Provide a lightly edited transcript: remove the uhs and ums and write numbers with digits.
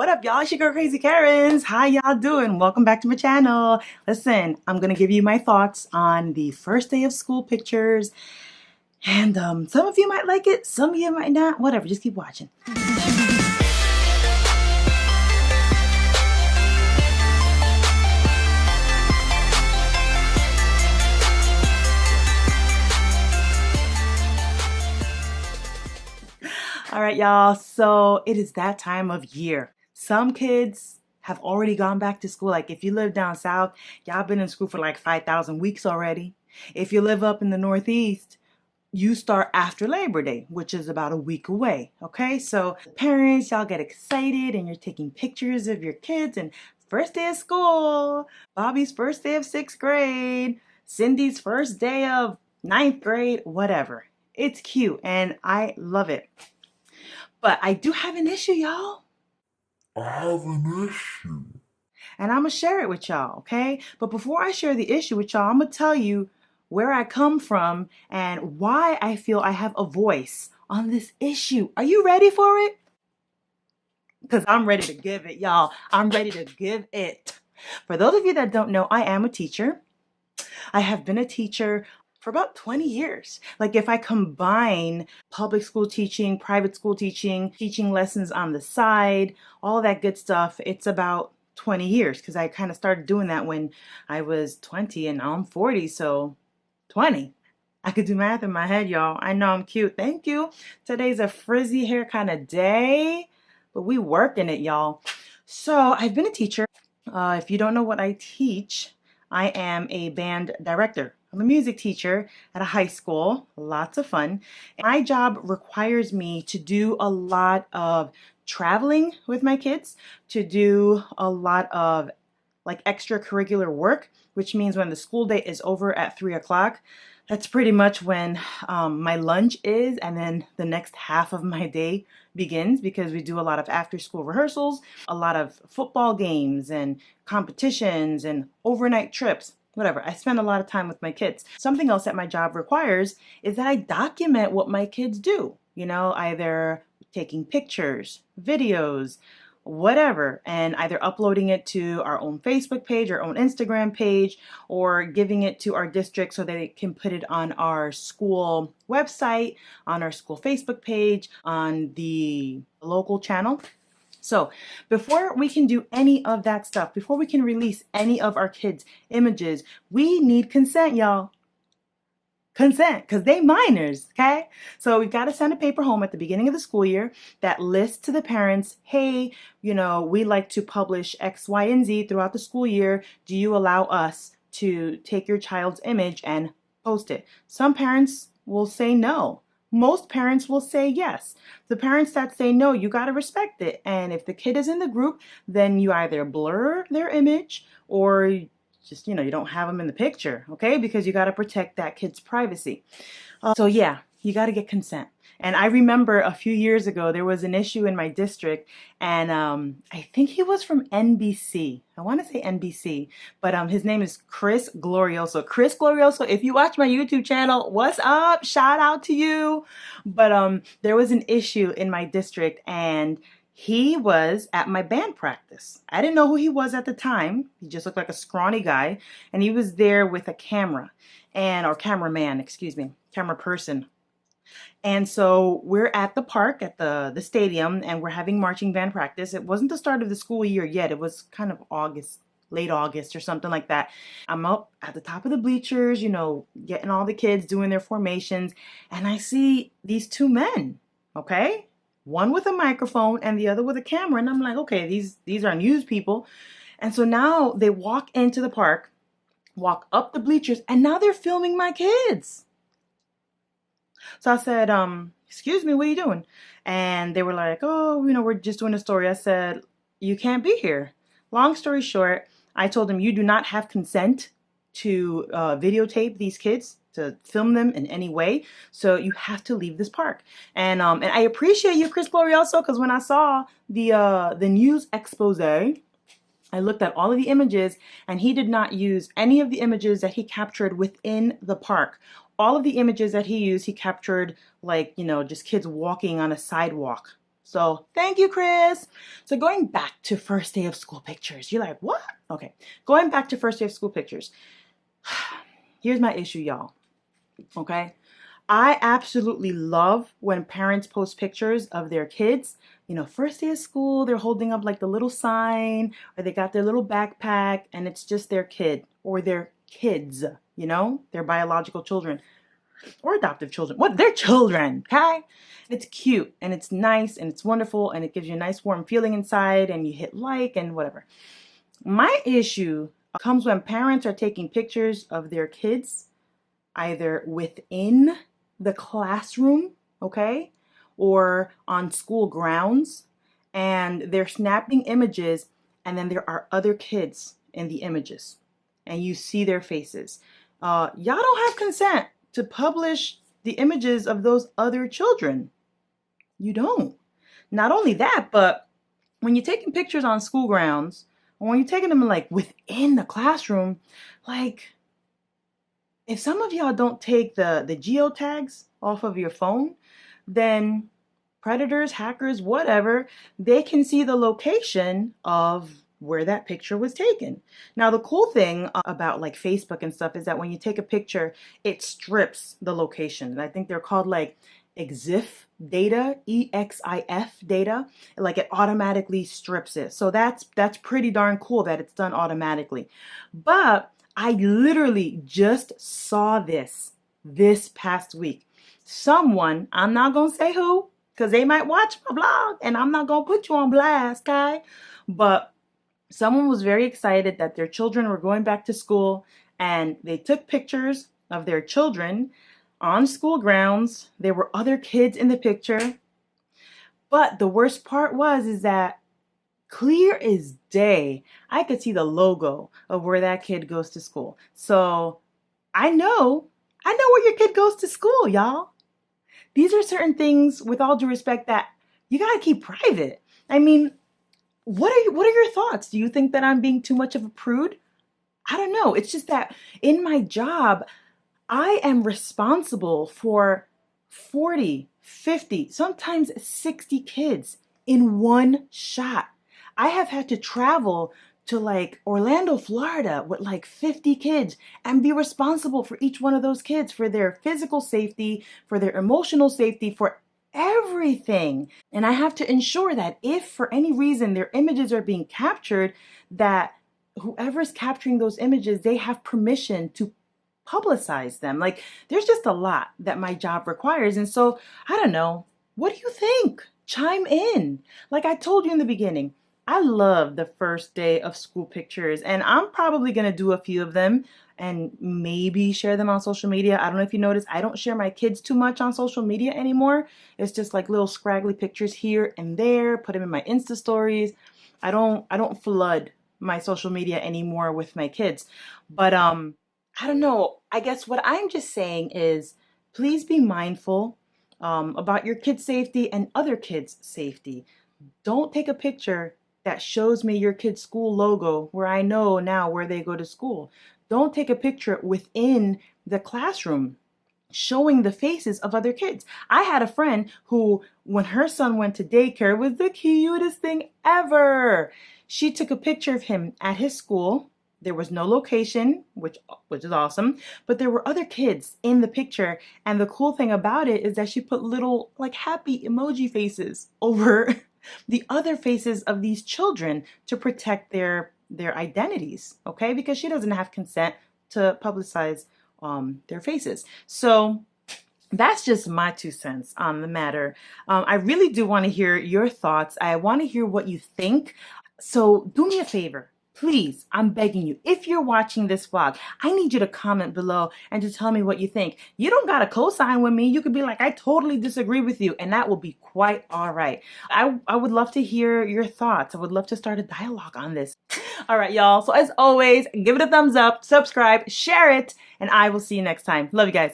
What up, y'all? It's your girl, Krazykerins. How y'all doing? Welcome back to my channel. Listen, I'm going to give you my thoughts on the first day of school pictures. And some of you might like it, some of you might not. Whatever, just keep watching. All right, y'all. So it is that time of year. Some kids have already gone back to school. Like if you live down south, y'all been in school for like 5,000 weeks already. If you live up in the Northeast, you start after Labor Day, which is about a week away. Okay, so parents, y'all get excited and you're taking pictures of your kids and first day of school, Bobby's first day of 6th grade, Cindy's first day of 9th grade, whatever. It's cute and I love it. But I do have an issue, y'all. I have an issue. And I'm going to share it with y'all, okay? But before I share the issue with y'all, I'm going to tell you where I come from and why I feel I have a voice on this issue. Are you ready for it? Because I'm ready to give it, y'all. I'm ready to give it. For those of you that don't know, I am a teacher. I have been a teacher for about 20 years. Like if I combine public school teaching, private school teaching, teaching lessons on the side, all that good stuff, it's about 20 years because I kind of started doing that when I was 20 and now I'm 40, so 20. I could do math in my head, y'all. I know I'm cute. Thank you. Today's a frizzy hair kind of day, but we working it, y'all. So I've been a teacher. If you don't know what I teach, I am a band director. I'm a music teacher at a high school, lots of fun. My job requires me to do a lot of traveling with my kids, to do a lot of like extracurricular work, which means when the school day is over at 3 o'clock, that's pretty much when my lunch is, and then the next half of my day begins because we do a lot of after school rehearsals, a lot of football games and competitions and overnight trips. Whatever. I spend a lot of time with my kids. Something else that my job requires is that I document what my kids do. You know, either taking pictures, videos, whatever, and either uploading it to our own Facebook page, our own Instagram page, or giving it to our district so that it can put it on our school website, on our school Facebook page, on the local channel. So before we can do any of that stuff, before we can release any of our kids' images, we need consent, y'all. Consent, because they minors, okay? So we've got to send a paper home at the beginning of the school year that lists to the parents, hey, you know, we like to publish X, Y, and Z throughout the school year. Do you allow us to take your child's image and post it? Some parents will say no. Most parents will say yes. The parents that say no, you got to respect it. And if the kid is in the group, then you either blur their image or just, you know, you don't have them in the picture, okay? Because you got to protect that kid's privacy. So yeah, you got to get consent. And I remember a few years ago, there was an issue in my district, and I think he was from NBC. I want to say NBC, but his name is Chris Glorioso. Chris Glorioso, if you watch my YouTube channel, what's up? Shout out to you. But there was an issue in my district, and he was at my band practice. I didn't know who he was at the time. He just looked like a scrawny guy, and he was there with a camera, or cameraman, excuse me, camera person. And so we're at the park, at the stadium, and we're having marching band practice. It wasn't the start of the school year yet. It was kind of August, late August or something like that. I'm up at the top of the bleachers, you know, getting all the kids doing their formations, and I see these two men, okay? One with a microphone and the other with a camera. And I'm like, okay, these are news people. And so now they walk into the park, walk up the bleachers, and now they're filming my kids. So I said, excuse me, what are you doing? And they were like, oh, you know, we're just doing a story. I said, you can't be here. Long story short, I told them you do not have consent to videotape these kids, to film them in any way. So you have to leave this park. And I appreciate you, Chris Glorioso, because when I saw the news expose, I looked at all of the images, and he did not use any of the images that he captured within the park. All of the images that he used, he captured like, you know, just kids walking on a sidewalk. So thank you, Chris. So going back to first day of school pictures, you're like, what? Okay, going back to first day of school pictures. Here's my issue, y'all. Okay, I absolutely love when parents post pictures of their kids. You know, first day of school, they're holding up like the little sign, or they got their little backpack, and it's just their kid or their kids, you know, their biological children or adoptive children. What? They're children, okay? It's cute and it's nice and it's wonderful and it gives you a nice warm feeling inside and you hit like and whatever. My issue comes when parents are taking pictures of their kids either within the classroom, okay, or on school grounds, and they're snapping images, and then there are other kids in the images, and you see their faces. Y'all don't have consent to publish the images of those other children. You don't. Not only that, but when you're taking pictures on school grounds, or when you're taking them like within the classroom, like, if some of y'all don't take the geotags off of your phone, then predators, hackers, whatever, they can see the location of where that picture was taken. Now, the cool thing about like Facebook and stuff is that when you take a picture, it strips the location. And I think they're called like EXIF data, EXIF data, like it automatically strips it. So that's pretty darn cool that it's done automatically. But I literally just saw this past week. Someone, I'm not going to say who, because they might watch my vlog, and I'm not going to put you on blast, okay? But someone was very excited that their children were going back to school, and they took pictures of their children on school grounds. There were other kids in the picture. But the worst part is that clear as day, I could see the logo of where that kid goes to school. So I know where your kid goes to school, y'all. These are certain things, with all due respect, that you gotta keep private. I mean, what are your thoughts? Do you think that I'm being too much of a prude? I don't know. It's just that in my job, I am responsible for 40, 50, sometimes 60 kids in one shot. I have had to travel to like Orlando, Florida with like 50 kids and be responsible for each one of those kids, for their physical safety, for their emotional safety, for everything. And I have to ensure that if for any reason their images are being captured, that whoever's capturing those images, they have permission to publicize them. Like, there's just a lot that my job requires. And so, I don't know. What do you think? Chime in. Like I told you in the beginning, I love the first day of school pictures, and I'm probably going to do a few of them and maybe share them on social media. I don't know if you noticed, I don't share my kids too much on social media anymore. It's just like little scraggly pictures here and there, put them in my Insta stories. I don't flood my social media anymore with my kids. But I don't know. I guess what I'm just saying is, please be mindful about your kids' safety and other kids' safety. Don't take a picture that shows me your kid's school logo where I know now where they go to school. Don't take a picture within the classroom showing the faces of other kids. I had a friend who, when her son went to daycare, was the cutest thing ever. She took a picture of him at his school. There was no location, which is awesome, but there were other kids in the picture. And the cool thing about it is that she put little like happy emoji faces over the other faces of these children to protect their identities, okay? Because she doesn't have consent to publicize their faces. So that's just my 2 cents on the matter. I really do want to hear your thoughts. I want to hear what you think. So do me a favor. Please, I'm begging you, if you're watching this vlog, I need you to comment below and to tell me what you think. You don't got to co-sign with me. You could be like, I totally disagree with you, and that will be quite all right. I would love to hear your thoughts. I would love to start a dialogue on this. All right, y'all. So as always, give it a thumbs up, subscribe, share it, and I will see you next time. Love you guys.